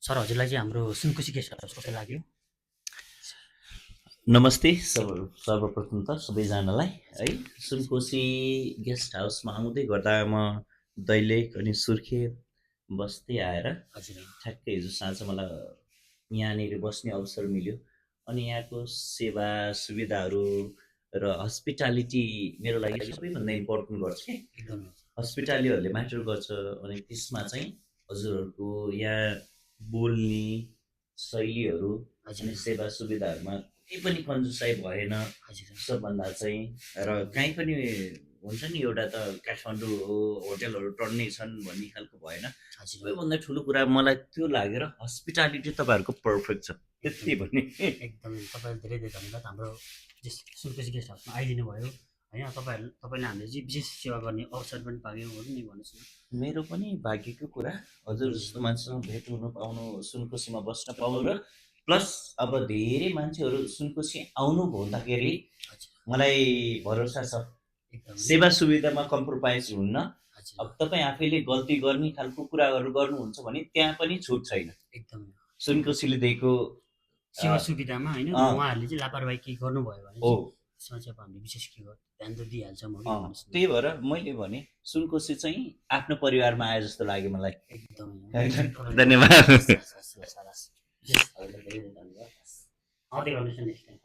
Sir हजुरलाई चाहिँ हाम्रो सुनकोशी गेस्ट हाउस कस्तो लाग्यो? नमस्ते सर्वप्रथम त सबैजनालाई है। सुनकोशी गेस्ट हाउसमा आउँदै गर्दा म दैलेख अनि सुर्खेत बस्दै आएर हजुर ठ्याक्कै हिजो साँझ मलाई यहाँनिर बस्ने अवसर मिल्यो। अनि यहाँको सेवा सुविधाहरू र हस्पिटालिटी मेरो लागि सबैभन्दा इम्पोर्टेन्ट गर्छ कि एकदमै हस्पिटालिटीहरूले म्याटर गर्छ। अनि त्यसमा चाहिँ हजुरहरूको यहाँ बोल्ने शैलीहरू हजुर अनि सेवा सुविधाहरूमा केही पनि कन्जुसाइ भएन हजुर सबभन्दा चाहिँ। र काहीँ पनि हुन्छ नि एउटा त काठमाडौँ हो होटलहरू टन्नै छन् भन्ने खालको भएन। हजुर सबैभन्दा ठुलो कुरा मलाई त्यो लागेर हस्पिटालिटी तपाईँहरूको पर्फेक्ट छ त्यति भने। एकदमै तपाईँलाई धेरै धेरै धन्यवाद हाम्रो सुनकोशी गेस्ट हाउसमा आइदिनु भयो होइन। तपाईँले हामीले चाहिँ विशेष सेवा गर्ने अवसर पनि पायौँ हो नि, भन्नुहोस् न। मेरो पनि भाग्यको कुरा हजुर जस्तो मान्छेसँग भेट हुन पाउनु, सुनकोशीमा बस्न पाउनु र प्लस अब धेरै मान्छेहरू सुनकोशी आउनु हुँदाखेरि हजुर मलाई भरोसा छ एकदमै सेवा सुविधामा कम्प्रोमाइज हुन्न। हजुर अब तपाईँ आफैले गल्ती गर्ने खालको कुराहरू गर्नुहुन्छ भने त्यहाँ पनि छुट छैन। एकदमै सुनकोशीले दिएको सेवा सुविधामा होइन उहाँहरूले चाहिँ लापरवाही केही गर्नुभयो भने हो त्यसमा चाहिँ अब हामीले विशेष के गर्छ ध्यान त दिइहाल्छौँ हो कि, भन्नुहोस् न। त्यही भएर मैले भने सुनकोशी चाहिँ आफ्नो परिवारमा आए जस्तो लाग्यो मलाई। एकदमै धन्यवाद।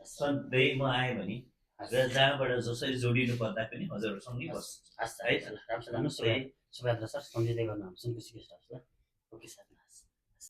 सधैँ म आएँ भने र जहाँबाट जसरी जोडिनु पर्दा पनि हजुरहरूसँगै बस्छु है। राम्रो सर, सम्झिँदै गर्नु हाम्रो सुनकोशी गेस्ट हाउसलाई। Okay sir.